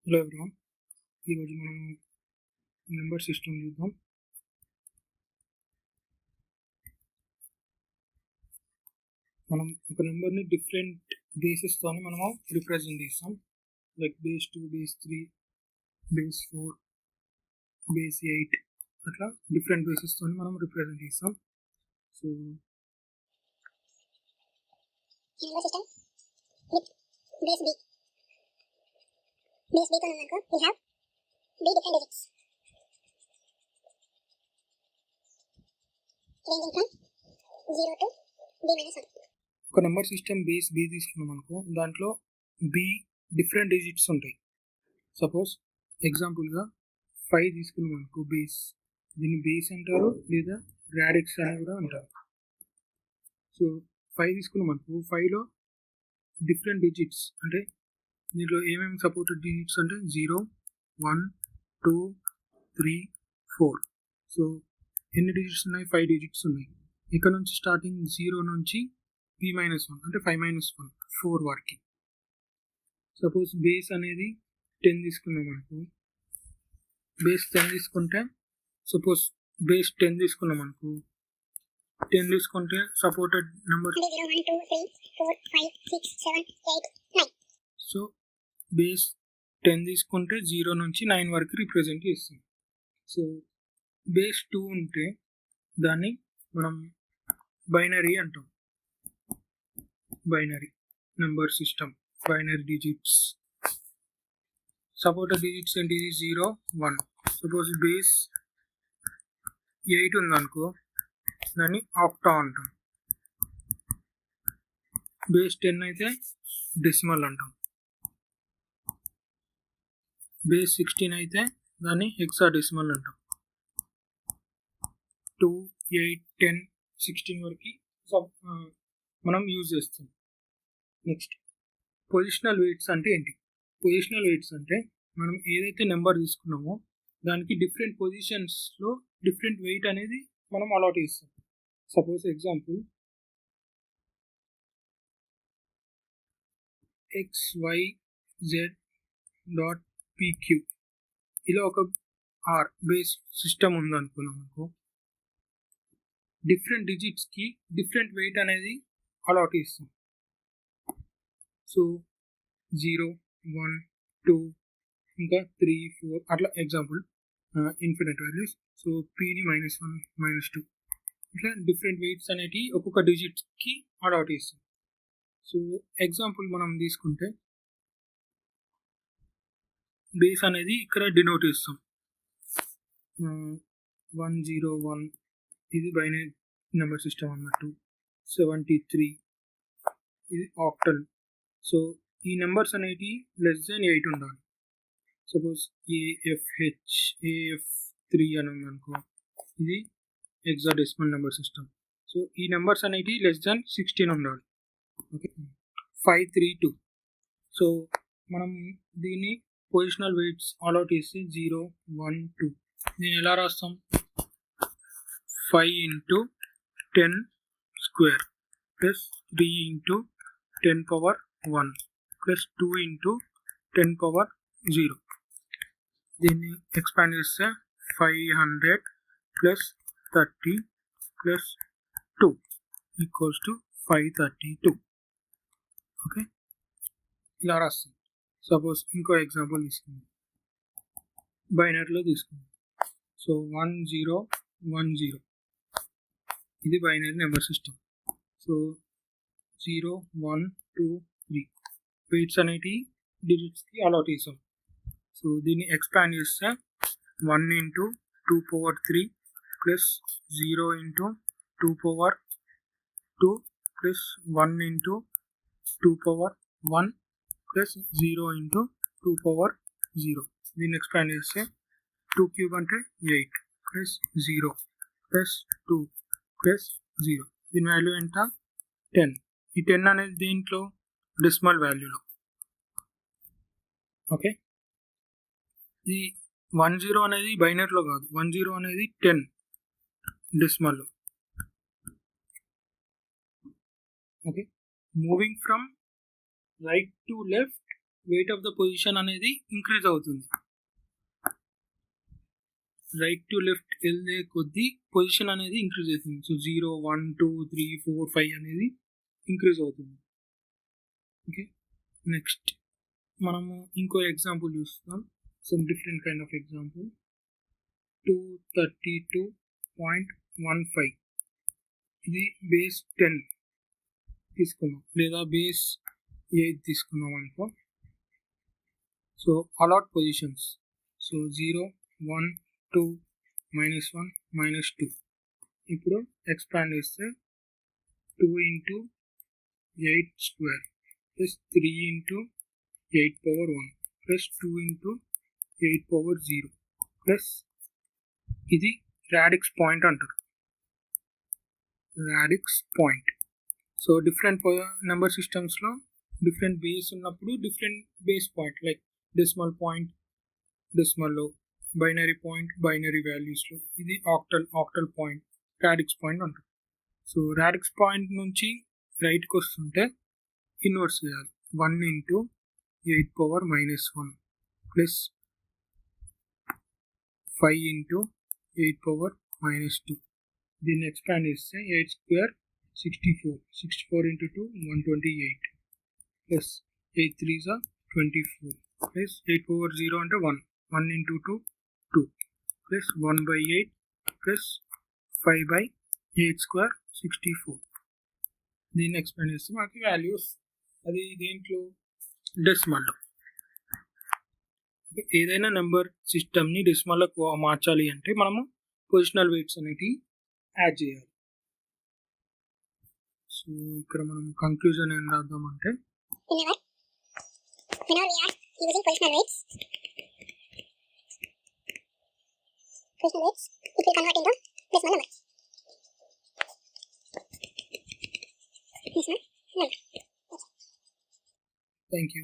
Hello everyone, ఈరోజు మనం number system చూద్దాం. మనం ఒక నెంబర్ని డిఫరెంట్ బేసెస్తో మనము రిప్రజెంట్ చేస్తాం. Like base 2, base 3, base 4, base 8 అట్లా డిఫరెంట్ బేసెస్తో మనం రిప్రజెంట్ చేస్తాం. So number system with base b. Base b को number को we have b different digits ranging from 0 to b minus 1. ఒక నెంబర్ సిస్టమ్ బేస్ బి తీసుకున్నాం అనుకో, దాంట్లో బి డిఫరెంట్ డిజిట్స్ ఉంటాయి. సపోజ్ ఎగ్జాంపుల్గా 5 తీసుకున్నాం అనుకో బేస్, దీన్ని బేస్ అంటారు లేదా రాడిక్స్ అని కూడా అంటారు. సో 5 తీసుకున్నాం అనుకో, 5లో డిఫరెంట్ డిజిట్స్ అంటే దీంట్లో ఏమేమి సపోర్టెడ్ డిజిట్స్ అంటే 0, 1, 2, 3, 4. సో ఎన్ని డిజిట్స్ ఉన్నాయి? 5 డిజిట్స్ ఉన్నాయి. ఇక్కడ నుంచి స్టార్టింగ్ 0 నుంచి p-1 అంటే 5-1 4 వరకు. సపోజ్ బేస్ అనేది 10 తీసుకున్నాం అనుకో, బేస్ 10 తీసుకుంటే సపోజ్ బేస్ 10 తీసుకున్నాం అనుకో, 10 తీసుకుంటే సపోర్టెడ్ నెంబర్ 0, 1, 2, 3, 4, 5, 6, 7, 8, 9. సో బేస్ 10 తీసుకుంటే 0 నుంచి 9 వరకు రిప్రజెంట్ చేస్తాం. సో బేస్ 2 ఉంటే దాన్ని మనం బైనరీ అంటాం. Binary number system, binary digits. Supported digits ఏంటిది? 0, 1. సపోజ్ బేస్ 8 ఉందనుకో, దాన్ని ఆక్టా అంటాం. బేస్ 10 అయితే డెసిమల్ అంటాం. బేస్ 16 అయితే దాన్ని హెక్సాడెసిమల్ అంటాం. 2, 8, 10, 16 వరకు మనం యూజ్ చేస్తాం. నెక్స్ట్ పొజిషనల్ వెయిట్స్ అంటే ఏంటి? పొజిషనల్ వెయిట్స్ అంటే మనం ఏదైతే నెంబర్ తీసుకున్నామో దానికి డిఫరెంట్ పొజిషన్స్లో డిఫరెంట్ వెయిట్ అనేది మనం అలాట్ చేస్తాం. సపోజ్ ఎగ్జాంపుల్ XYZ.PQ ఇలా ఒక ఆర్ బేస్ సిస్టమ్ ఉందనుకున్నాం అనుకో, డిఫరెంట్ డిజిట్స్కి డిఫరెంట్ వెయిట్ అనేది అలాట్ చేస్తాం. సో 0, 1, 2 ఇంకా 3, 4 అట్లా ఎగ్జాంపుల్ ఇన్ఫినిట్ వాల్యూస్. సో పీని -1, -2 ఇట్లా డిఫరెంట్ వెయిట్స్ అనేవి ఒక్కొక్క డిజిట్స్కి అలాట్ చేస్తాం. సో ఎగ్జాంపుల్ మనం తీసుకుంటే బేస్ అనేది ఇక్కడ డినోట్ చేస్తాం. 101 ఇది బైనరీ నెంబర్ సిస్టమ్ అన్నట్టు. 73 ఇది ఆక్టల్. సో ఈ నెంబర్స్ అనేవి <8 ఉండాలి. సపోజ్ AF3 అని ఉందనుకో, ఇది హెక్సాడెసిమల్ నెంబర్ సిస్టమ్. సో ఈ నెంబర్స్ అనేవి <16 ఉండాలి. ఓకే, 532. సో మనం దీన్ని పొజిషనల్ వెయిట్స్ అలాట్ చేస్తే 0, 1, 2 దీన్ని ఎలా రాస్తాం? 5 × 10² ప్లస్ 3 × 10⁻1 ప్లస్ 2 × 10⁻0. దీన్ని ఎక్స్పాండ్ చేస్తే 500 plus 30 plus 2 equals to 532. Okay, ఇలా రాస్తాం. సపోజ్ ఇంకో ఎగ్జాంపుల్ తీసుకుందాం, బైనరీలో తీసుకుందాం. సో 1010 ఇది binary number system. So 0, 1, 2, 3 weights అనేవి డిజిట్స్కి అలాట్ చేసాం. సో దీన్ని ఎక్స్పాండ్ చేస్తే 1 × 2⁻3 ప్లస్ 0 × 2⁻2 ప్లస్ 1 × 2⁻1 ప్లస్ 0 × 2⁻0. దీన్ని ఎక్స్పాండ్ చేస్తే 2³ అంటే 8 ప్లస్ 0 ప్లస్ 2 ప్లస్ 0. దీని వాల్యూ ఎంత? 10. ఈ 10 అనేది దీంట్లో డెసిమల్ వాల్యూలో. ఓకే, ఈ 10 అనేది బైనరీలో కాదు, 10 అనేది 10 డెసిమల్లో. Okay, moving from right to left weight of the position అనేది ఇంక్రీజ్ అవుతుంది. రైట్ టు లెఫ్ట్ వెళ్ళే కొద్దీ పొజిషన్ అనేది ఇంక్రీజ్ అవుతుంది. సో 0, 1, 2, 3, 4, 5 అనేది ఇంక్రీజ్ అవుతుంది. ఓకే, నెక్స్ట్ మనము ఇంకో ఎగ్జాంపుల్ చూస్తాం. Some different kind of example. 232.15 ఇది బేస్ 10 తీసుకున్నాం, లేదా బేస్ 8 తీసుకున్నాం అనుకో. So allot positions. సో 0, 1, 2, -1, -2. ఇప్పుడు ఎక్స్పాండ్ చేస్తే 2 into 8 square plus 3 into 8 power 1 plus 2 into 8 power 0 plus ఇది రాడిక్స్ పాయింట్ అంటారు. Radix point. So different number సిస్టమ్స్లో డిఫరెంట్ బేస్ ఉన్నప్పుడు different base point, like decimal point డెసిమల్లో, బైనరీ పాయింట్ బైనరీ వాల్యూస్లో, ఇది octal point, radix point అంటారు. So radix point నుంచి రైట్కి వస్తుంటే ఇన్వర్స్ చేయాలి. 1 into 8 power -1 plus 5 into 8 power -2. దీన్ని ఎక్స్పాండ్ చేస్తే 8 square 64, 64 into 2 128 plus 8 3s are 24 plus 8 power 0 అంటే 1, 1 into 2 2 plus 1/8 plus 5/8 square 64. దీన్ని ఎక్స్పాండ్ చేస్తే మనకి వాల్యూస్ అది దేంట్లో డెసిమల్లో. ఏదైనా నెంబర్ సిస్టమ్ని డెసిమల్లోకి మార్చాలి అంటే మనము పొజిషనల్ వెయిట్స్ అనేటివి యాడ్ చేయాలి. సో ఇక్కడ మనం కంక్లూజన్ ఏం రాద్దామంటే, whenever we are using positional weights, it will convert into decimal number. Decimal number. Thank you.